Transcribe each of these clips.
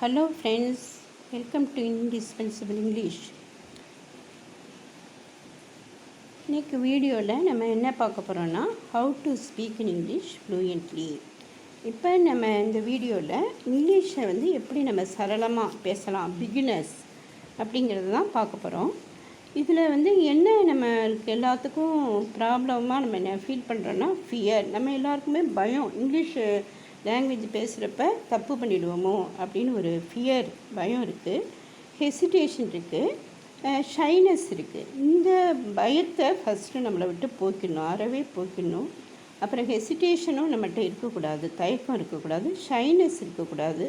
Hello friends, welcome to Indispensable English. இன்னைக்கு வீடியோவில் நம்ம என்ன பார்க்க போகிறோன்னா how to speak in English fluently. இப்போ நம்ம இந்த வீடியோவில் இங்கிலீஷை எப்படி நம்ம சரளமாக பேசலாம் பிகினர்ஸ் அப்படிங்கிறது தான் பார்க்க போகிறோம். இதில் என்ன நம்மளுக்கு எல்லாத்துக்கும் ப்ராப்ளமாக நம்ம என்ன ஃபீல் பண்ணுறோன்னா ஃபியர். நம்ம எல்லாருக்குமே பயம், இங்கிலீஷ் லாங்குவேஜ் பேசுகிறப்ப தப்பு பண்ணிவிடுவோமோ அப்படின்னு ஒரு ஃபியர், பயம் இருக்குது, ஹெசிடேஷன் இருக்குது, ஷைனஸ் இருக்குது. இந்த பயத்தை ஃபஸ்ட்டு நம்மளை விட்டு போக்கிடணும், அறவே போக்கிடணும். அப்புறம் ஹெசிடேஷனும் நம்மகிட்ட இருக்கக்கூடாது, தயக்கம் இருக்கக்கூடாது, ஷைனஸ் இருக்கக்கூடாது.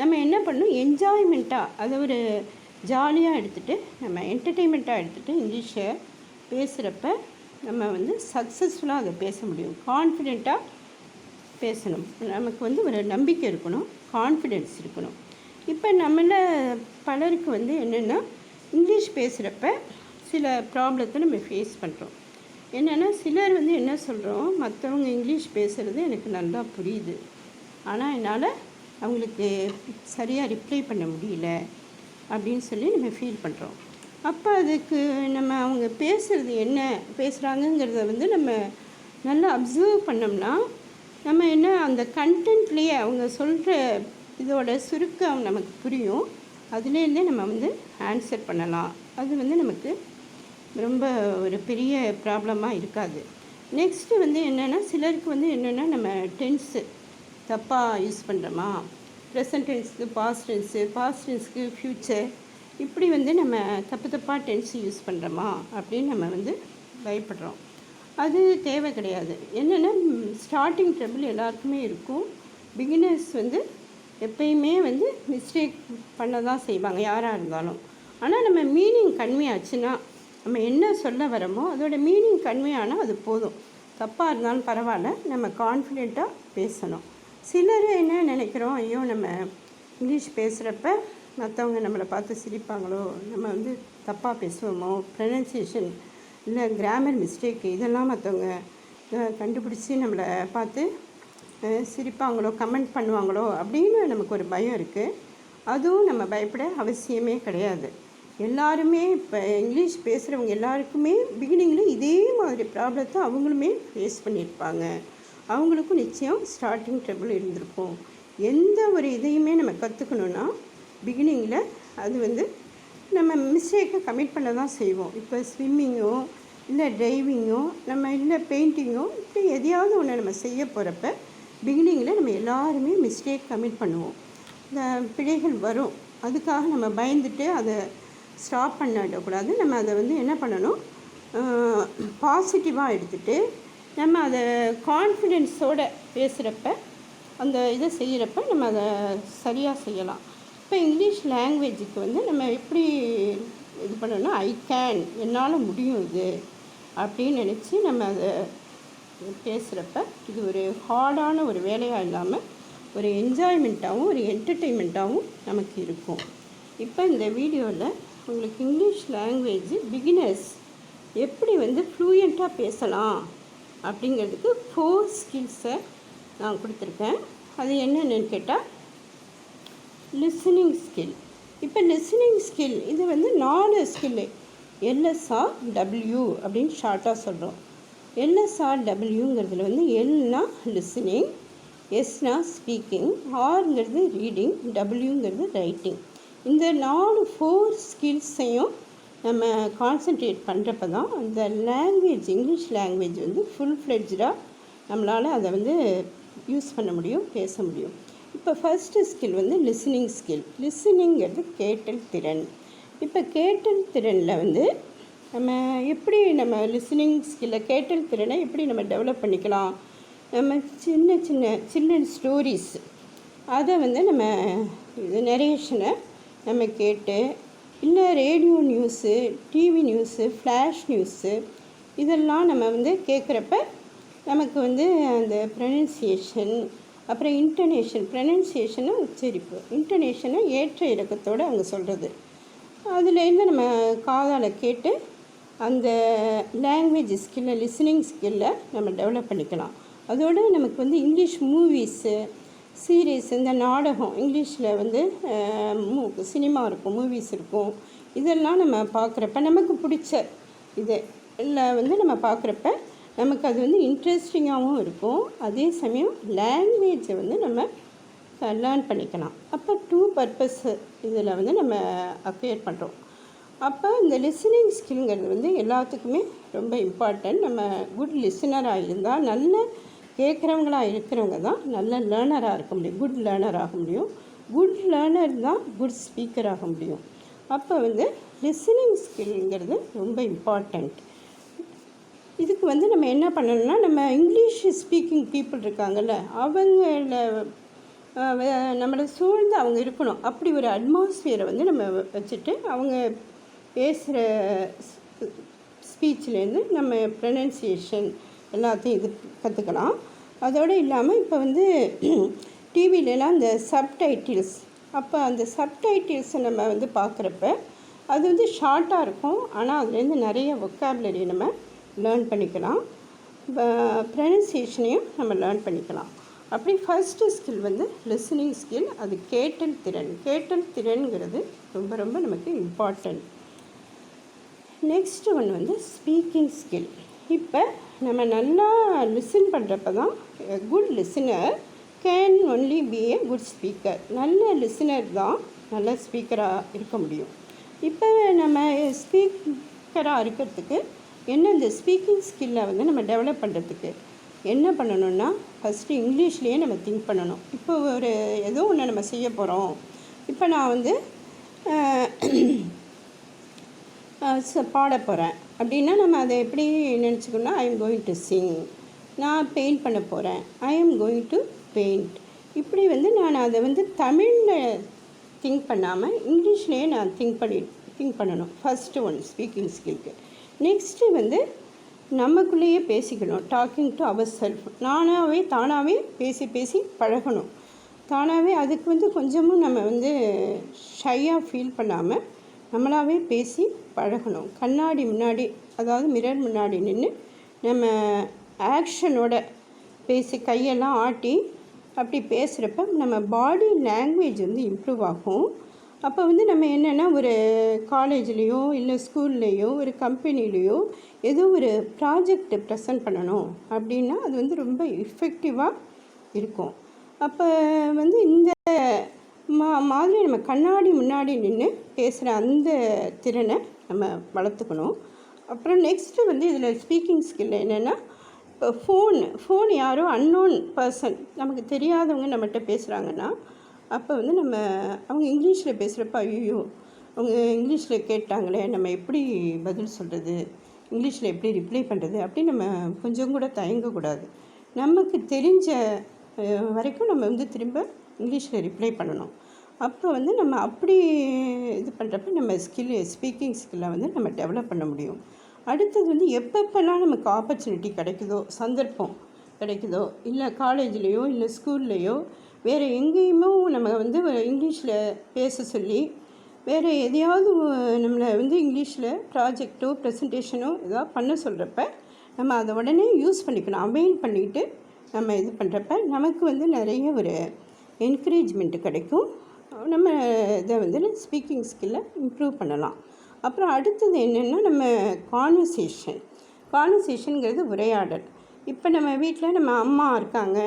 நம்ம என்ன பண்ணணும், என்ஜாய்மெண்ட்டாக அதை ஒரு ஜாலியாக எடுத்துகிட்டு, நம்ம என்டர்டெயின்மெண்ட்டாக எடுத்துகிட்டு இங்கிலீஷை பேசுகிறப்ப நம்ம சக்ஸஸ்ஃபுல்லாக அதை பேச முடியும். கான்ஃபிடெண்ட்டாக பேசணும். நமக்கு ஒரு நம்பிக்கை இருக்கணும், கான்ஃபிடென்ஸ் இருக்கணும். இப்போ நம்மள பலருக்கு என்னென்னா இங்கிலீஷ் பேசுகிறப்ப சில ப்ராப்ளத்தை நம்ம ஃபேஸ் பண்ணுறோம். என்னென்னா சிலர் என்ன சொல்கிறோம், மற்றவங்க இங்கிலீஷ் பேசுகிறது எனக்கு நல்லா புரியுது, ஆனால் என்னால் அவங்களுக்கு சரியாக ரிப்ளை பண்ண முடியல அப்படின்னு சொல்லி நம்ம ஃபீல் பண்ணுறோம். அப்போ அதுக்கு நம்ம அவங்க பேசுகிறது என்ன பேசுகிறாங்கங்கிறத நம்ம நல்லா அப்சர்வ் பண்ணோம்னா நம்ம அந்த கண்டென்ட்லேயே அவங்க சொல்கிற இதோட சுருக்கம் நமக்கு புரியும். அதுலேருந்தே நம்ம ஆன்சர் பண்ணலாம். அது நமக்கு ரொம்ப ஒரு பெரிய ப்ராப்ளமாக இருக்காது. நெக்ஸ்ட்டு என்னென்னா சிலருக்கு என்னென்னா நம்ம டென்ஸு தப்பாக யூஸ் பண்ணுறோமா, ப்ரெசன்ட் டென்ஸுக்கு பாஸ்ட் டென்ஸு, பாஸ்ட் டென்ஸுக்கு ஃப்யூச்சர், இப்படி நம்ம தப்பாக டென்ஸு யூஸ் பண்ணுறோமா அப்படின்னு நம்ம பயப்படுறோம். அது தேவை கிடையாது. என்னென்னா ஸ்டார்டிங் ட்ரபிள் எல்லாருக்குமே இருக்கும். பிகினர்ஸ் எப்பயுமே மிஸ்டேக் பண்ண தான் செய்வாங்க, யாராக இருந்தாலும். ஆனால் நம்ம மீனிங் கன்மையாச்சுன்னா, நம்ம என்ன சொல்ல வரோமோ அதோட மீனிங் கன்மையானால் அது போதும். தப்பாக இருந்தாலும் பரவாயில்ல, நம்ம கான்ஃபிடெண்ட்டாக பேசணும். சிலர் என்ன நினைக்கிறோம், ஐயோ நம்ம இங்கிலீஷ் பேசுகிறப்ப மற்றவங்க நம்மளை பார்த்து சிரிப்பாங்களோ, நம்ம தப்பாக பேசுவோமோ, ப்ரொனன்சியேஷன் இல்லை கிராமர் மிஸ்டேக்கு இதெல்லாம் மற்றவங்க கண்டுபிடிச்சி நம்மளை பார்த்து சிரிப்பாங்களோ, கமெண்ட் பண்ணுவாங்களோ அப்படின்னு நமக்கு ஒரு பயம் இருக்குது. அதுவும் நம்ம பயப்பட அவசியமே கிடையாது. எல்லாருமே இப்போ இங்கிலீஷ் பேசுகிறவங்க எல்லாருக்குமே பிகினிங்கில் இதே மாதிரி ப்ராப்ளத்தை அவங்களுமே ஃபேஸ் பண்ணியிருப்பாங்க. அவங்களுக்கும் நிச்சயம் ஸ்டார்டிங் ட்ரபிள் இருந்திருக்கும். எந்த ஒரு இதையுமே நம்ம கற்றுக்கணுன்னா பிகினிங்கில் அது நம்ம மிஸ்டேக்கை கமிட் பண்ண தான் செய்வோம். இப்போ ஸ்விம்மிங்கோ இல்லை டிரைவிங்கோ நம்ம இல்லை பெயிண்டிங்கோ இப்படி எதையாவது ஒன்று நம்ம செய்ய போகிறப்ப பிகினிங்கில் நம்ம எல்லாருமே மிஸ்டேக் கமிட் பண்ணுவோம். இந்த பிழைகள் வரும். அதுக்காக நம்ம பயந்துட்டு அதை ஸ்டாப் பண்ணிடக்கூடாது. நம்ம அதை என்ன பண்ணணும், பாசிட்டிவாக எடுத்துகிட்டு நம்ம அதை கான்ஃபிடென்ஸோடு பேசுகிறப்ப அந்த இதை செய்கிறப்ப நம்ம அதை சரியாக செய்யலாம். இப்போ இங்கிலீஷ் லாங்குவேஜுக்கு நம்ம எப்படி இது பண்ணணும்னா, ஐ கேன், என்னால் முடியும் இது அப்படின்னு நினச்சி நம்ம அதை பேசுகிறப்ப இது ஒரு ஹார்டான ஒரு வேலையாக இல்லாமல் ஒரு என்ஜாய்மெண்ட்டாகவும் ஒரு என்டர்டெயின்மெண்ட்டாகவும் நமக்கு இருக்கும். இப்போ இந்த வீடியோவில் உங்களுக்கு இங்கிலீஷ் லாங்குவேஜ் பிகினர்ஸ் எப்படி ஃப்ளூயண்ட்டாக பேசலாம் அப்படிங்கிறதுக்கு 4 ஸ்கில்ஸை நான் கொடுத்துருக்கேன். அது என்னென்னு கேட்டால் லிசனிங் ஸ்கில். இப்போ லிசனிங் ஸ்கில் இது 4 ஸ்கில்லு. LSRW அப்படின்னு ஷார்ட்டாக சொல்கிறோம். LSRWங்கிறதுல எல்னா லிசனிங், எஸ்னா ஸ்பீக்கிங், ஆர்ங்கிறது ரீடிங், டபிள்யூங்கிறது ரைட்டிங். இந்த 4 ஸ்கில்ஸையும் நம்ம கான்சன்ட்ரேட் பண்ணுறப்ப தான் அந்த லாங்குவேஜ் இங்கிலீஷ் லாங்குவேஜ் ஃபுல் ஃப்ளெட்ஜாக நம்மளால் அதை யூஸ் பண்ண முடியும், பேச முடியும். இப்போ ஃபஸ்ட்டு ஸ்கில் லிசனிங் ஸ்கில். லிசனிங்கிறது கேட்டல் திறன். இப்போ கேட்டல் திறனில் நம்ம எப்படி நம்ம லிசனிங் ஸ்கில்லை கேட்டல் திறனை எப்படி நம்ம டெவலப் பண்ணிக்கலாம், நம்ம சின்ன ஸ்டோரிஸ் அதை நம்ம நரேஷனை நம்ம கேட்டு, இல்லை radio news, TV news, flash news இதெல்லாம் நம்ம கேட்குறப்ப நமக்கு அந்த ப்ரொனன்சியேஷன், அப்புறம் இன்டர்நேஷன், ப்ரொனன்சியேஷனும் உச்சரிப்பு, இன்டர்நேஷனை ஏற்ற இறக்கத்தோடு அவங்க சொல்கிறது, அதுலேருந்து நம்ம காதால் கேட்டு அந்த லாங்குவேஜ் ஸ்கில்லை லிசனிங் ஸ்கில்லை நம்ம டெவலப் பண்ணிக்கலாம். அதோடு நமக்கு இங்கிலீஷ் மூவிஸு, சீரீஸ், இந்த நாடகம் இங்கிலீஷில் வந்து சினிமா இருக்கும், மூவிஸ் இருக்கும். இதெல்லாம் நம்ம பார்க்குறப்ப நமக்கு பிடிச்ச இது இல்லை வந்து நம்ம பார்க்குறப்ப நமக்கு அது வந்து இன்ட்ரெஸ்டிங்காகவும் இருக்கும். அதே சமயம் லாங்குவேஜை வந்து நம்ம லேர்ன் பண்ணிக்கலாம். அப்போ 2 பர்பஸ் இதில் வந்து நம்ம அக்வயர் பண்ணுறோம். அப்போ இந்த லிசனிங் ஸ்கில்ங்கிறது வந்து எல்லாத்துக்குமே ரொம்ப இம்பார்ட்டன்ட். நம்ம குட் லிசனராக இருந்தால், நல்ல கேட்குறவங்களாக இருக்கிறவங்க தான் நல்ல லேர்னராக இருக்க முடியும், குட் லேர்னர் ஆக முடியும். குட் லேர்னர் தான் குட் ஸ்பீக்கர் ஆக முடியும். அப்போ வந்து லிசனிங் ஸ்கில்ங்கிறது ரொம்ப இம்பார்ட்டண்ட். இதுக்கு வந்து நம்ம என்ன பண்ணணும்னா, நம்ம இங்கிலீஷ் ஸ்பீக்கிங் பீப்புள் இருக்காங்கல்ல, அவங்கள நம்மளை சூழ்ந்து அவங்க இருக்கணும். அப்படி ஒரு அட்மாஸ்பியரை வந்து நம்ம வச்சுட்டு அவங்க பேசுகிற ஸ்பீச்லேருந்து நம்ம ப்ரொனன்சியேஷன் எல்லாத்தையும் இது கற்றுக்கலாம். அதோடு இல்லாமல் இப்போ வந்து டிவிலலாம் இந்த சப்டைட்டில்ஸ், அப்போ அந்த சப்டைட்டில்ஸை நம்ம வந்து பார்க்குறப்ப அது வந்து ஷார்ட்டாக இருக்கும். ஆனால் அதுலேருந்து நிறைய வொக்காபுலரி நம்ம லேர்ன் பண்ணிக்கலாம், ப்ரொனன்சியேஷனையும் நம்ம லேர்ன் பண்ணிக்கலாம். அப்படி ஃபஸ்ட்டு ஸ்கில் வந்து லிசனிங் ஸ்கில். அது கேட்டல் திறன்கிறது ரொம்ப ரொம்ப நமக்கு இம்பார்ட்டன்ட். நெக்ஸ்ட் ஒன் வந்து ஸ்பீக்கிங் ஸ்கில். இப்போ நம்ம நல்லா லிசன் பண்ணுறப்ப தான் good listener can only be a good speaker. நல்ல லிசனர் தான் நல்ல ஸ்பீக்கராக இருக்க முடியும். இப்போ நம்ம ஸ்பீக்கராக இருக்கிறதுக்கு என்ன, இந்த ஸ்பீக்கிங் ஸ்கில்லை வந்து நம்ம டெவலப் பண்ணுறதுக்கு என்ன பண்ணணும்னா, ஃபஸ்ட்டு இங்கிலீஷ்லேயே நம்ம திங்க் பண்ணணும். இப்போ ஒரு ஏதோ ஒன்று நம்ம செய்ய போகிறோம். இப்போ நான் வந்து பாட போகிறேன் அப்படின்னா நம்ம அதை எப்படி நினச்சிக்கணும்னா, I am going to sing. நான் பெயிண்ட் பண்ண போகிறேன், I am going to paint. இப்படி வந்து நான் அதை வந்து தமிழில் திங்க் பண்ணாமல் இங்கிலீஷ்லேயே நான் திங்க் பண்ணணும். ஃபஸ்ட்டு ஒன் ஸ்பீக்கிங் ஸ்கில்க்கு. நெக்ஸ்ட்டு வந்து நமக்குள்ளேயே பேசிக்கணும், டாக்கிங் டு அவர் செல்ஃப். தானாகவே பேசி பழகணும். தானாகவே அதுக்கு வந்து கொஞ்சமும் நம்ம வந்து ஷையாக ஃபீல் பண்ணாமல் நம்மளாகவே பேசி பழகணும். கண்ணாடி முன்னாடி, அதாவது மிரர் முன்னாடி நின்று நம்ம ஆக்ஷனோட பேசி கையெல்லாம் ஆட்டி அப்படி பேசுகிறப்ப நம்ம பாடி லாங்குவேஜ் வந்து இம்ப்ரூவ் ஆகும். அப்போ வந்து நம்ம என்னென்னா, ஒரு காலேஜ்லேயோ இல்லை ஸ்கூல்லேயோ ஒரு கம்பெனிலேயோ ஏதோ ஒரு ப்ராஜெக்ட் ப்ரெசென்ட் பண்ணணும் அப்படின்னா அது வந்து ரொம்ப எஃபெக்டிவாக இருக்கும். அப்போ வந்து இந்த மாதிரி நம்ம கண்ணாடி முன்னாடி நின்று பேசுகிற அந்த திறனை நம்ம வளர்த்துக்கணும். அப்புறம் நெக்ஸ்ட்டு வந்து இதில் ஸ்பீக்கிங் ஸ்கில் என்னென்னா, இப்போ ஃபோன் யாரோ அன்னோன் பர்சன், நமக்கு தெரியாதவங்க நம்மகிட்ட பேசுகிறாங்கன்னா, அப்போ வந்து அவங்க இங்கிலீஷில் பேசுகிறப்ப ஐயோ அவங்க இங்கிலீஷில் கேட்டாங்களே, நம்ம எப்படி பதில் சொல்கிறது, இங்கிலீஷில் எப்படி ரிப்ளை பண்ணுறது அப்படி நம்ம கொஞ்சம் கூட தயங்கக்கூடாது. நமக்கு தெரிஞ்ச வரைக்கும் நம்ம வந்து திரும்ப இங்கிலீஷில் ரிப்ளை பண்ணணும். அப்போ வந்து நம்ம அப்படி இது பண்ணுறப்ப நம்ம ஸ்பீக்கிங் ஸ்கில்லை வந்து நம்ம டெவலப் பண்ண முடியும். அடுத்தது வந்து எப்பப்பெல்லாம் நமக்கு ஆப்பர்ச்சுனிட்டி கிடைக்குதோ, சந்தர்ப்பம் கிடைக்குதோ, இல்லை காலேஜ்லேயோ இல்லை ஸ்கூல்லேயோ வேறு எங்கேயுமோ நம்ம வந்து இங்கிலீஷில் பேச சொல்லி வேறு எதையாவது நம்மளை வந்து இங்கிலீஷில் ப்ராஜெக்டோ ப்ரெசன்டேஷனோ ஏதாவது பண்ண சொல்கிறப்ப நம்ம அதை உடனே யூஸ் பண்ணிக்கணும். அவைல் பண்ணிவிட்டு நம்ம இது பண்ணுறப்ப நமக்கு வந்து நிறைய ஒரு என்கரேஜ்மெண்ட்டு கிடைக்கும். நம்ம இதை வந்து ஸ்பீக்கிங் ஸ்கில்லை இம்ப்ரூவ் பண்ணலாம். அப்புறம் அடுத்தது என்னென்னா, நம்ம கான்வர்சேஷனுங்கிறது உரையாடல். இப்போ நம்ம வீட்டில் நம்ம அம்மா இருக்காங்க,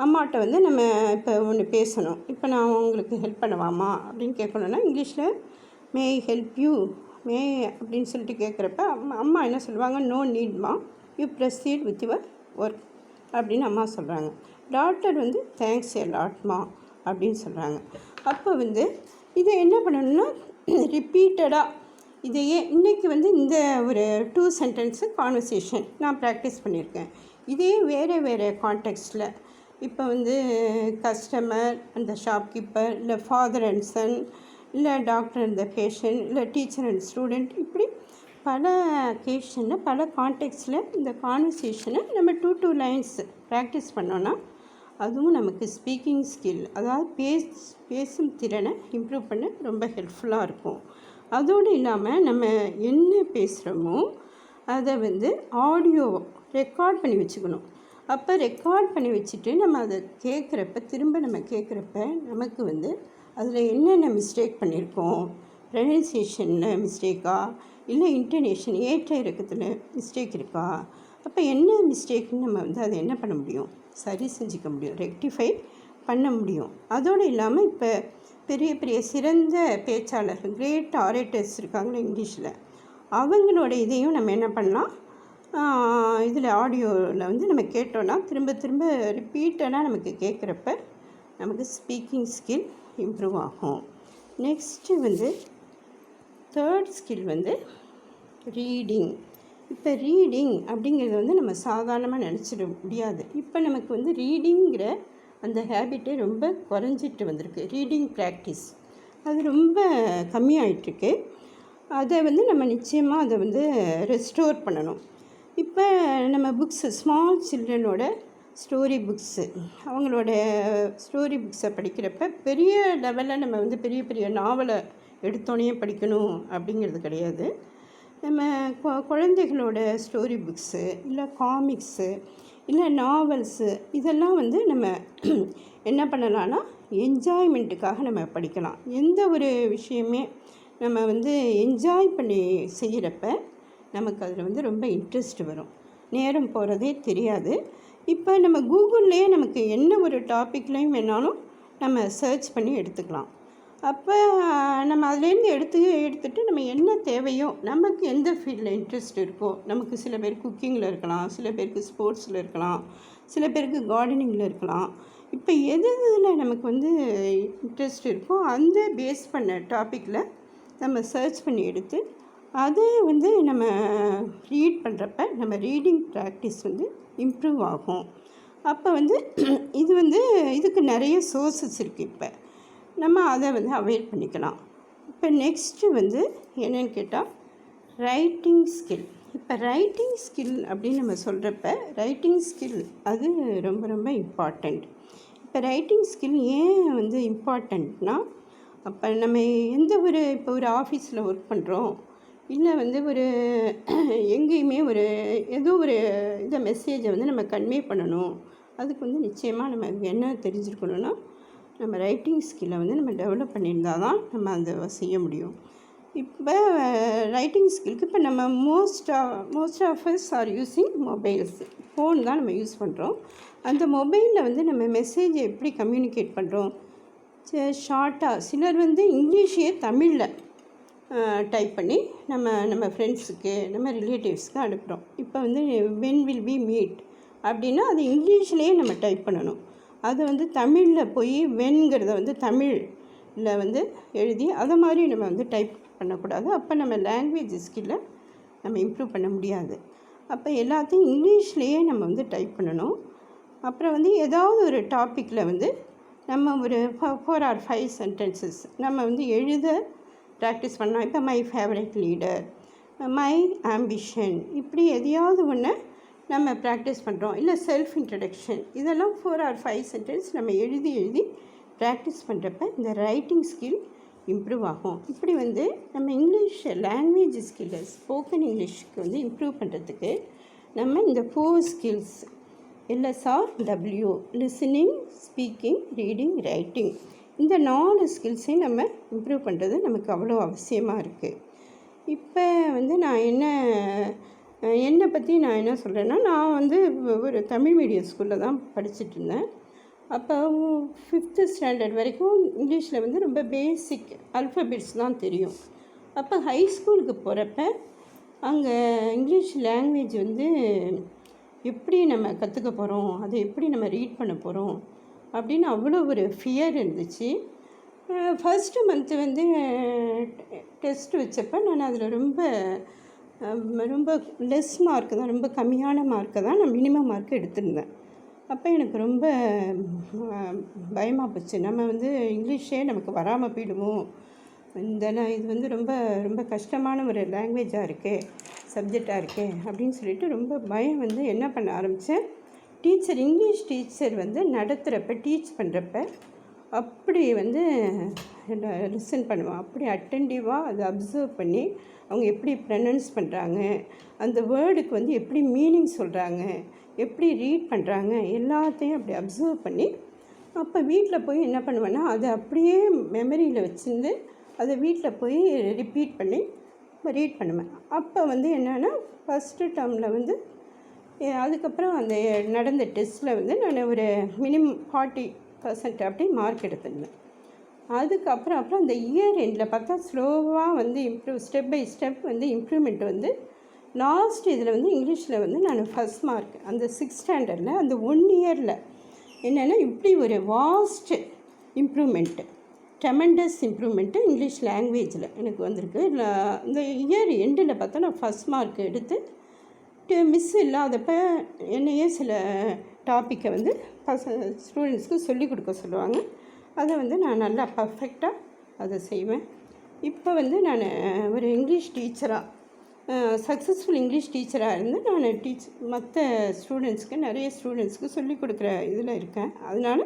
அம்மாட்ட வந்து நம்ம இப்போ ஒன்று பேசணும். இப்போ நான் உங்களுக்கு ஹெல்ப் பண்ணவாமா அப்படின்னு கேட்கணுன்னா இங்கிலீஷில் மே ஹெல்ப் யூ அப்படின்னு சொல்லிட்டு கேட்குறப்ப அம்மா என்ன சொல்லுவாங்க, நோ நீட்மா, you proceed with your work அப்படின்னு அம்மா சொல்கிறாங்க. டாக்டர் வந்து தேங்க்ஸ் எ லாட்மா அப்படின்னு சொல்கிறாங்க. அப்போ வந்து இதை என்ன பண்ணணும்னா, ரிப்பீட்டடாக இதையே இன்றைக்கி வந்து இந்த ஒரு 2 சென்டென்ஸு கான்வர்சேஷன் நான் ப்ராக்டிஸ் பண்ணியிருக்கேன். இதே வேறு கான்டெக்ஸ்டில் இப்போ வந்து கஸ்டமர் அந்த ஷாப்கீப்பர், இல்லை ஃபாதர் அண்ட் சன், இல்லை டாக்டர் அண்ட் த பேஷண்ட், இல்லை டீச்சர் அண்ட் ஸ்டூடெண்ட், இப்படி பல அக்கேஷனில் பல கான்டெக்ஸ்டில் இந்த கான்வர்சேஷனை நம்ம 2 லைன்ஸ் ப்ராக்டிஸ் பண்ணோன்னா அதுவும் நமக்கு ஸ்பீக்கிங் ஸ்கில், அதாவது பேசும் திறனை இம்ப்ரூவ் பண்ண ரொம்ப ஹெல்ப்ஃபுல்லாக இருக்கும். அதோடு இல்லாமல் நம்ம என்ன பேசுகிறோமோ அதை வந்து ஆடியோ ரெக்கார்ட் பண்ணி வச்சுக்கணும். அப்போ ரெக்கார்ட் பண்ணி வச்சுட்டு நம்ம அதை கேட்குறப்ப திரும்ப நம்ம கேட்குறப்ப நமக்கு வந்து அதில் என்னென்ன மிஸ்டேக் பண்ணியிருக்கோம், ப்ரொனன்சியேஷனில் மிஸ்டேக்கா இல்லை இன்டனேஷன் ஏற்ற இறக்கத்தில் மிஸ்டேக் இருக்கா, அப்போ என்ன மிஸ்டேக்குன்னு நம்ம வந்து அதை என்ன பண்ண முடியும், சரி செஞ்சுக்க முடியும், ரெக்டிஃபை பண்ண முடியும். அதோடு இல்லாமல் இப்போ பெரிய பெரிய சிறந்த பேச்சாளர்கள் கிரேட் ஆரேட்டர்ஸ் இருக்காங்களே இங்கிலீஷில், அவங்களோட இதையும் நம்ம என்ன பண்ணலாம், இதில் ஆடியோவில் வந்து நம்ம கேட்டோன்னா திரும்ப திரும்ப ரிப்பீட்டடாக நமக்கு கேட்குறப்ப நமக்கு ஸ்பீக்கிங் ஸ்கில் இம்ப்ரூவ் ஆகும். நெக்ஸ்ட்டு வந்து தேர்ட் ஸ்கில் வந்து ரீடிங். இப்போ ரீடிங் அப்படிங்கிறது வந்து நம்ம சாதாரணமாக நினச்சிட முடியாது. இப்போ நமக்கு வந்து ரீடிங்கிற அந்த ஹேபிட்டே ரொம்ப குறைஞ்சிட்டு வந்திருக்கு. ரீடிங் ப்ராக்டிஸ் அது ரொம்ப கம்மியாயிட்டிருக்கு. அதை வந்து நம்ம நிச்சயமாக அதை வந்து ரெஸ்டோர் பண்ணணும். இப்போ நம்ம புக்ஸு ஸ்மால் சில்ட்ரனோட ஸ்டோரி புக்ஸு, அவங்களோட ஸ்டோரி புக்ஸை படிக்கிறப்ப பெரிய லெவலில் நம்ம வந்து பெரிய பெரிய நாவலை எடுத்தோடனே படிக்கணும் அப்படிங்கிறது கிடையாது. நம்ம குழந்தைகளோட ஸ்டோரி புக்ஸு இல்லை காமிக்ஸு இல்லை நாவல்ஸு இதெல்லாம் வந்து நம்ம என்ன பண்ணலான்னா என்ஜாய்மெண்ட்டுக்காக நம்ம படிக்கலாம். எந்த ஒரு விஷயமே நம்ம வந்து என்ஜாய் பண்ணி செய்கிறப்ப நமக்கு அதில் வந்து ரொம்ப இன்ட்ரெஸ்ட் வரும், நேரம் போகிறதே தெரியாது. இப்போ நம்ம கூகுள்லேயே நமக்கு என்ன ஒரு டாப்பிக்லேயும் வேணாலும் நம்ம சர்ச் பண்ணி எடுத்துக்கலாம். அப்போ நம்ம அதுலேருந்து எடுத்துகிட்டு நம்ம என்ன தேவையோ, நமக்கு எந்த ஃபீல்டில் இன்ட்ரெஸ்ட் இருக்கோ, நமக்கு சில பேர் குக்கிங்கில் இருக்கலாம், சில பேருக்கு ஸ்போர்ட்ஸில் இருக்கலாம், சில பேருக்கு கார்டனிங்கில் இருக்கலாம். இப்போ எதில் நமக்கு வந்து இன்ட்ரெஸ்ட் இருக்கோ அந்த பேஸ் பண்ண டாப்பிக்கில் நம்ம சர்ச் பண்ணி எடுத்து அதை வந்து நம்ம ரீட் பண்ணுறப்ப நம்ம ரீடிங் ப்ராக்டிஸ் வந்து இம்ப்ரூவ் ஆகும். அப்போ வந்து இது வந்து இதுக்கு நிறைய சோர்ஸஸ் இருக்குது. இப்போ நம்ம அதை வந்து அவைல் பண்ணிக்கலாம். இப்போ நெக்ஸ்ட்டு வந்து என்னென்னு கேட்டால் ரைட்டிங் ஸ்கில். இப்போ ரைட்டிங் ஸ்கில் அப்படின்னு நம்ம சொல்கிறப்ப ரைட்டிங் ஸ்கில் அது ரொம்ப ரொம்ப இம்பார்ட்டண்ட். இப்போ ரைட்டிங் ஸ்கில் ஏன் வந்து இம்பார்ட்டண்ட்னா, அப்போ நம்ம எந்த ஒரு இப்போ ஒரு ஆஃபீஸில் ஒர்க் பண்ணுறோம், இல்லை வந்து ஒரு எங்கேயுமே ஒரு ஏதோ ஒரு இதை மெசேஜை வந்து நம்ம கன்வே பண்ணணும், அதுக்கு வந்து நிச்சயமாக நம்ம என்ன தெரிஞ்சுருக்கணும்னா நம்ம ரைட்டிங் ஸ்கில்லை வந்து நம்ம டெவலப் பண்ணியிருந்தால் தான் நம்ம அதை செய்ய முடியும். இப்போ ரைட்டிங் ஸ்கில்க்கு இப்போ நம்ம most of us are using mobiles, phone தான் நம்ம யூஸ் பண்ணுறோம். அந்த மொபைலில் வந்து நம்ம மெசேஜை எப்படி கம்யூனிகேட் பண்ணுறோம், ஷார்ட்டாக சிலர் வந்து இங்கிலீஷையே தமிழில் டைப் பண்ணி நம்ம ஃப்ரெண்ட்ஸுக்கு நம்ம ரிலேட்டிவ்ஸ்க்கு அனுப்புகிறோம். இப்போ வந்து வென் வில் வி மீட் அப்படின்னா அது இங்கிலீஷ்லேயே நம்ம டைப் பண்ணணும். அது வந்து தமிழில் போய் வென்கிறத வந்து தமிழில் வந்து எழுதி அதை மாதிரி நம்ம வந்து டைப் பண்ணக்கூடாது. அப்போ நம்ம லாங்குவேஜ் ஸ்கில்லை நம்ம இம்ப்ரூவ் பண்ண முடியாது. அப்போ எல்லாத்தையும் இங்கிலீஷ்லேயே நம்ம வந்து டைப் பண்ணணும். அப்புறம் வந்து ஏதாவது ஒரு டாப்பிக்கில் வந்து நம்ம ஒரு 4 or 5 சென்டென்சஸ் நம்ம வந்து எழுத ப்ராக்டிஸ் பண்ணலாம். இப்போ my favourite leader, my ambition, இப்படி எதையாவது ஒன்று நம்ம ப்ராக்டிஸ் பண்ணுறோம். இல்லை செல்ஃப் இன்ட்ரடக்ஷன், இதெல்லாம் 4 or 5 சென்டென்ஸ் நம்ம எழுதி ப்ராக்டிஸ் பண்ணுறப்ப இந்த ரைட்டிங் ஸ்கில் இம்ப்ரூவ் ஆகும். இப்படி வந்து நம்ம இங்கிலீஷ் லாங்குவேஜ் ஸ்கில்லை ஸ்போக்கன் இங்கிலீஷ்க்கு வந்து இம்ப்ரூவ் பண்ணுறதுக்கு நம்ம இந்த 4 skills LSRW listening, speaking, reading, writing, இந்த 4 ஸ்கில்ஸையும் நம்ம இம்ப்ரூவ் பண்ணுறது நமக்கு அவ்வளோ அவசியமாக இருக்குது. இப்போ வந்து நான் என்னை பற்றி நான் என்ன சொல்கிறேன்னா, நான் வந்து ஒரு தமிழ் மீடியம் ஸ்கூலில் தான் படிச்சுட்டு இருந்தேன். அப்போ 5th ஸ்டாண்டர்ட் வரைக்கும் இங்கிலீஷில் வந்து ரொம்ப பேசிக் அல்ஃபபெட்ஸ் தான் தெரியும். அப்போ ஹை ஸ்கூலுக்கு போகிறப்ப அங்கே இங்கிலீஷ் லாங்குவேஜ் வந்து எப்படி நம்ம கற்றுக்க போகிறோம், அதை எப்படி நம்ம ரீட் பண்ண போகிறோம் அப்படின்னு அவ்வளோ ஒரு ஃபியர் இருந்துச்சு. ஃபஸ்ட்டு மந்த்து வந்து டெஸ்ட் வச்சப்போ நான் அதில் ரொம்ப லெஸ் மார்க்கு தான், ரொம்ப கம்மியான மார்க்கை தான் நான் மினிமம் மார்க் எடுத்திருந்தேன். அப்போ எனக்கு ரொம்ப பயமாக போச்சு. நம்ம வந்து இங்கிலீஷே நமக்கு வராமல் போயிடுமோ, இது வந்து ரொம்ப கஷ்டமான ஒரு லாங்குவேஜாக இருக்கே, சப்ஜெக்டாக இருக்கே அப்படின்னு சொல்லிட்டு ரொம்ப பயம் வந்து என்ன பண்ண ஆரம்பித்தேன். இங்கிலீஷ் டீச்சர் வந்து நடத்துகிறப்ப டீச் பண்ணுறப்ப அப்படி வந்து லிசன் பண்ணுவேன். அப்படி அட்டென்டிவாக அதை அப்சர்வ் பண்ணி அவங்க எப்படி ப்ரனன்ஸ் பண்ணுறாங்க, அந்த வேர்டுக்கு வந்து எப்படி மீனிங் சொல்கிறாங்க, எப்படி ரீட் பண்ணுறாங்க எல்லாத்தையும் அப்படி அப்சர்வ் பண்ணி அப்போ வீட்டில் போய் என்ன பண்ணுவேன்னா அதை அப்படியே மெமரியில் வச்சுருந்து அதை வீட்டில் போய் ரிப்பீட் பண்ணி ரீட் பண்ணுவேன். அப்போ வந்து என்னென்னா ஃபஸ்ட்டு டேர்மில் வந்து அதுக்கப்புறம் அந்த நடந்த டெஸ்ட்டில் வந்து நான் ஒரு மினிமம் 40% அப்படி மார்க் எடுத்திருந்தேன். அதுக்கப்புறம் அந்த இயர் எண்டில் பார்த்தா ஸ்லோவாக வந்து ஸ்டெப் பை ஸ்டெப் வந்து இம்ப்ரூவ்மெண்ட் வந்து லாஸ்ட் இதில் வந்து இங்கிலீஷில் வந்து நான் ஃபஸ்ட் மார்க் அந்த 6th ஸ்டாண்டர்டில் அந்த 1 இயரில் என்னென்னா இப்படி ஒரு vast improvement, tremendous improvement English லாங்குவேஜில் எனக்கு வந்திருக்கு. இந்த இயர் எண்டில் பார்த்தா நான் ஃபஸ்ட் மார்க் எடுத்து மிஸ் இல்லாதப்போ என்னையே சில டாப்பிக்கை வந்து ஸ்டூடெண்ட்ஸ்க்கு சொல்லிக் கொடுக்க சொல்லுவாங்க. அதை வந்து நான் நல்லா பர்ஃபெக்டாக அதை செய்வேன். இப்போ வந்து நான் ஒரு இங்கிலீஷ் டீச்சராக சக்ஸஸ்ஃபுல் இங்கிலீஷ் டீச்சராக இருந்து நான் மற்ற ஸ்டூடெண்ட்ஸ்க்கு நிறைய ஸ்டூடெண்ட்ஸ்க்கு சொல்லிக் கொடுக்குற இதில் இருக்கேன். அதனால்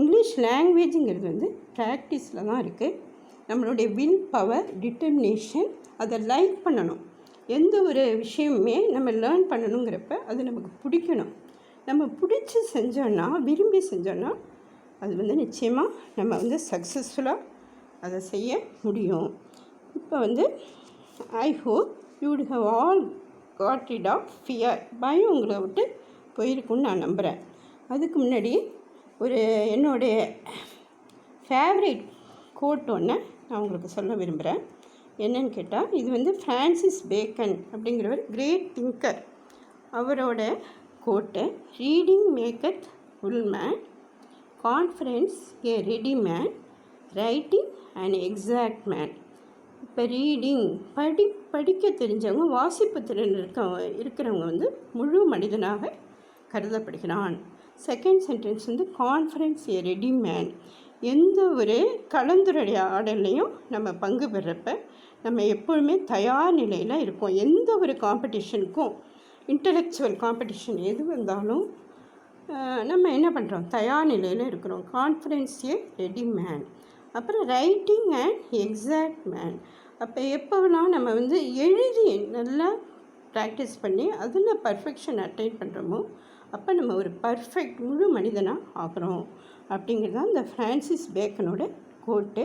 இங்கிலீஷ் லாங்குவேஜுங்கிறது வந்து ப்ராக்டிஸில் தான் இருக்குது. நம்மளுடைய வில் பவர், டிட்டர்மினேஷன், அதை லைக் பண்ணணும். எந்த ஒரு விஷயமுமே நம்ம லேர்ன் பண்ணணுங்கிறப்ப அது நமக்கு பிடிக்கணும். நம்ம பிடிச்சி செஞ்சோன்னா, விரும்பி செஞ்சோன்னா அது வந்து நிச்சயமாக நம்ம வந்து சக்ஸஸ்ஃபுல்லாக அதை செய்ய முடியும். இப்போ வந்து I hope you would have all got rid of fear. பயம் உங்களை விட்டு போயிருக்குன்னு நான் நம்புகிறேன். அதுக்கு முன்னாடி ஒரு என்னுடைய ஃபேவரட் கோட் ஒன்று நான் உங்களுக்கு சொல்ல விரும்புகிறேன். என்னன்னு கேட்டால், இது வந்து ஃப்ரான்சிஸ் பேக்கன் அப்படிங்கிறவர் கிரேட் திங்கர், அவரோட quote. Reading maketh full man, confidence a ready man, writing and exact man. இப்போ ரீடிங் படிக்க தெரிஞ்சவங்க, வாசிப்பு திறன் இருக்கிறவங்க வந்து முழு மனிதனாக கருதப்படுகிறான். செகண்ட் சென்டென்ஸ் வந்து கான்ஃபிடன்ஸ் ஏ ரெடி மேன். எந்த ஒரு கலந்துரையாடலையும் நம்ம பங்கு பெறப்ப நம்ம எப்பொழுதுமே தயார் நிலையில் இருப்போம். எந்த ஒரு காம்படிஷனுக்கும், இன்டலெக்சுவல் காம்படிஷன் எது வந்தாலும் நம்ம என்ன பண்ணுறோம், தயார் நிலையில் இருக்கிறோம். Confidence a ready man. அப்புறம் ரைட்டிங் அண்ட் எக்ஸாக்ட் மேன். அப்போ எப்போலாம் நம்ம வந்து எழுதி நல்லா ப்ராக்டிஸ் பண்ணி அதில் பர்ஃபெக்ஷன் அட்டைன் பண்ணுறோமோ அப்போ நம்ம ஒரு பர்ஃபெக்ட் முழு மனிதனாக ஆகிறோம் அப்படிங்கிறது தான் இந்த ஃப்ரான்சிஸ் பேக்கனோட கோட்டு.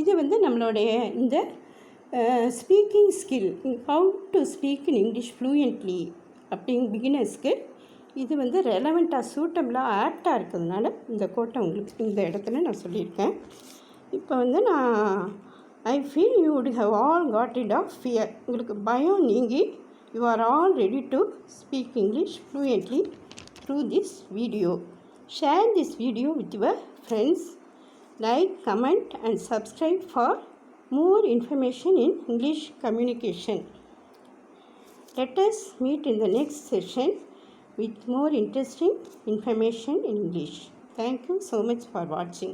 இது வந்து நம்மளுடைய இந்த speaking skill, how to speak in English fluently பிகினர்ஸ்க்கு இது வந்து ரெலவெண்ட்டாக, சூட்டபிளாக, ஆப்டாக இருக்கிறதுனால இந்த கோட்டை உங்களுக்கு இந்த இடத்துல நான் சொல்லியிருக்கேன். இப்போ வந்து I feel you would have all got rid of fear. உங்களுக்கு பயம் நீங்கி you are all ready to speak English fluently through this video. Share this video with your friends. Like, comment and subscribe for more information in English communication. Let us meet in the next session with more interesting information in English. Thank you so much for watching.